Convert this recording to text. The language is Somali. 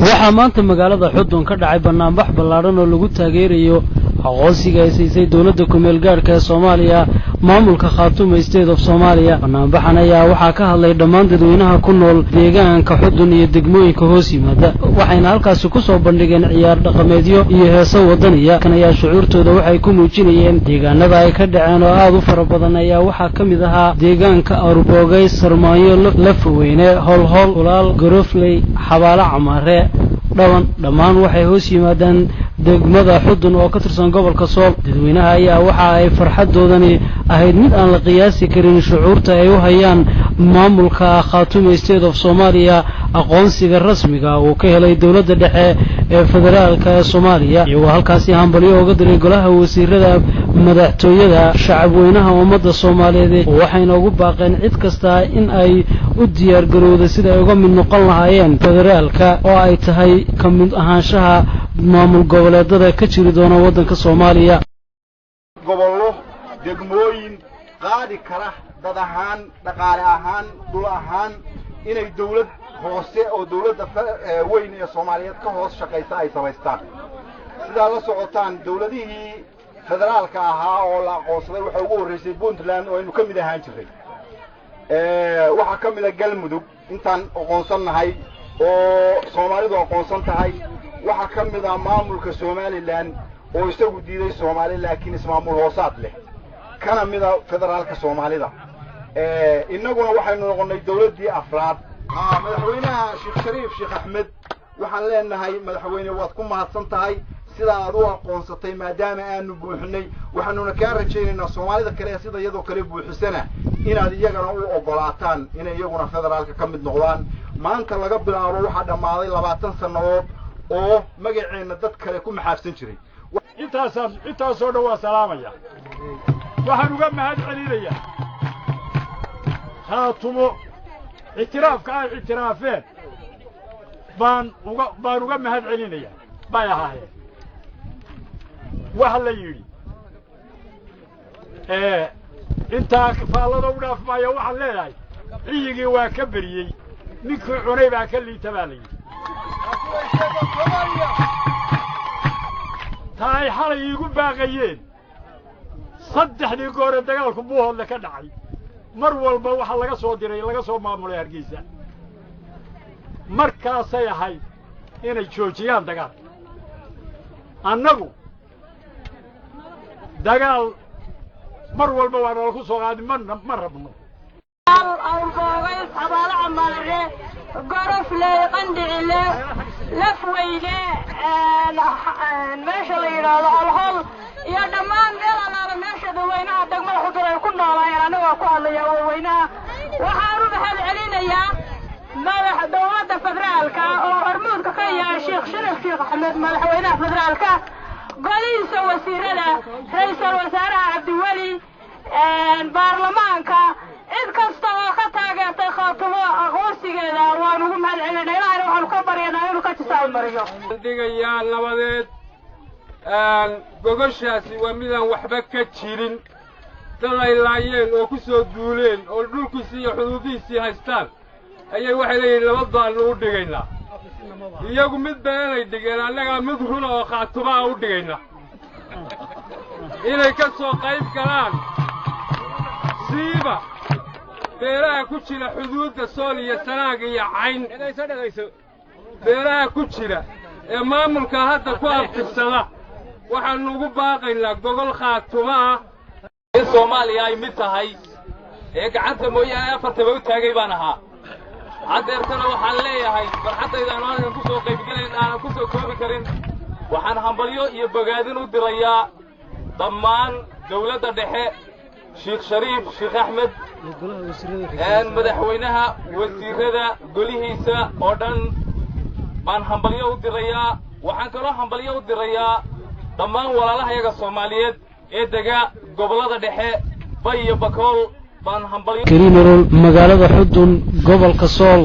waxaa maanta magaalada Xudun ka dhacay barnaamij ballaaran oo lagu taageerayo aqoonsiga ay siisay dawladda ku meel gaarka ee Soomaaliya maamulka Khartoum State of Soomaaliya. barnaamijkan ayaa waxaa ka hadlay dhammaan dadweynaha ku nool deegaanka Xudun iyo degmooyinka hoos yimaada, waxayna halkaas ku soo bandhigeen ciyaar dhaqameedyo iyo heeso wadaniya. kan ayaa shucuurtooda waxay ku muujinayeen deegaanada ay ka dhaceen oo aad u fara badan ayaa waxaa ka mid ahaa deegaanka Arboogay, Sarmaayo, Lafweyne, Holhol, Kulaal, Gorofley, Xabaalo Camaare, dhawan dhammaan waxay hoos yimaadaan degmada Xudun oo ka tirsan gobolka Sool. dadweynaha ayaa waxa ay farxadoodani ahayd mid aan la qiyaasi karin shucuurta ay u hayaan maamulka Khartoum State of Soomaaliya aqoonsiga rasmiga oo ka helay dawladda dhexe ee federaalka ee Soomaaliya. iyagoo halkaasi hambalyo uga diray golaha wasiirada madaxtooyada shacabweynaha ummadda Soomaaliyeed, waxayna ugu baaqeen cid kasta in ay u diyaar garowdo sida ay uga mid noqon lahaayeen federaalka oo ay tahay ka mid ahaanshaha maamul goboleedada ka jiri doona waddanka Soomaaliya. gobollo degmooyin qaadi kara dad ahaan dhaqaale ahaan dhul ahaan inay dawlad hoose oo dawladda weyn ee Soomaaliyeed ka hoos shaqeysa ay samaystaan. sidaa la socotaan dawladihii federaalka ahaa oo la aqoonsaday waxa ugu horeysay Puntland oo aynu ka mid ahaan jiray. waxa ka mid ah Galmudug intaan aqoonsanahay oo Soomaalidu aqoonsan tahay. waxa ka mid ah maamulka Somaliland oo isagu diiday Soomaaliland laakiin ismaamul hoosaad leh kana mid ah federaalka Soomaalida. innaguna waxaynu noqonay dawladdii afraad. madaxweynaha Sheekh Shariif Sheekh Axmed waxaan leenahay madaxweyne waad ku mahadsan tahay sida aad u aqoonsatay maadaama aanu buuxinay. waxaanuna ka rajaynaynaa Soomaalida kale sida iyadoo kale buuxisana inaad iyagana u ogolaataan inay iyaguna federaalka ka mid noqdaan. maanta laga bilaabo waxaa dhammaaday 20 sanadood oo magaceena dad kale ku maxaafsan jiray. intaasoo dhan waa salaamaya. waxaan uga mahad celinayaa Khartoum اعترافك اعترافين بان uga mahad celinaya bay ahaayeen. waxa la yiri inta faalada u dhaafmaya waxa leeyahay ciyigii waa ka bariyay ninkii cunay baa ka liitabaalay. taay xalay igu baaqayeen saddexdii goor dagaalku buuhoodle ka dhacay mar walba waxa laga soo diray laga soo maamulay Hargeysa. markaasay ahayd inay joojiyaan dagaal. annagu dagaal mar walba waa nala ku soo qaadi ma rabno. Arboogay, Xabaalo Camaare, Gorofley, Qandhicile, Lafweyne, meesha la yiraahdo Holhol iyo dhammaan meel alaala meesha dadweynaha degmada Xudun ay ku noolaayeen anagoo ku hadlaya dadweynaha. waxaan u mahad celinayaa madaxa dawladda federaalka oo hormuudka ka yahay Sheekh Shariif Sheekh Axmed madaxweynaha federaalka, golihiisa wasiirada, ra'iisul wasaaraha Cabdiweli, baarlamaanka, cid kasta oo ka taageertay Khartoum aqoonsigeeda waan ugu mahad celinaa. ilaahay waxaan ka baryaynaa inuu ka tisaal mariyo. digayaan nabadeed gogoshaasi waa midaan waxba ka jirin. dad ay laayeen oo ku soo duuleen oo dhulkiisii iyo xuduudihiisii haystaan ayay waxay leeyihiin nabad baanu u dhigaynaa. iyagu mid beenay dhigeen, annagaa mid runa oo Khartoum u dhigayna inay ka soo qayb galaan siiba beeraha ku jira xuduudda Sool iyo Sanaag iyo Cayn. beeraha ku jira ee maamulka hadda ku aftirsada waxaanu ugu baaqaynaa gogol Khartoum in Soomaaliya ay mid tahay ee gacanta mooyaane afartaba u taagay baan ahaa. haddeertana waxaan leeyahay farxadayda aanan ku soo qaybgalayn aanan ku soo koobi karin. waxaan hambalyo iyo bogaadin u dirayaa dhammaan dawladda dhexe Sheekh Shariif Sheekh Axmed madaxweynaha wasiirada golihiisa oo dhan baan hambalyo u dirayaa. waxaan kaloo hambalyo u dirayaa dhammaan walaalahayaga Soomaaliyeed ee dega gobolada dhexe Bay iyo Bakool baan hambalyo. Kariim Marol, magaalada Xudun, gobolka Sool.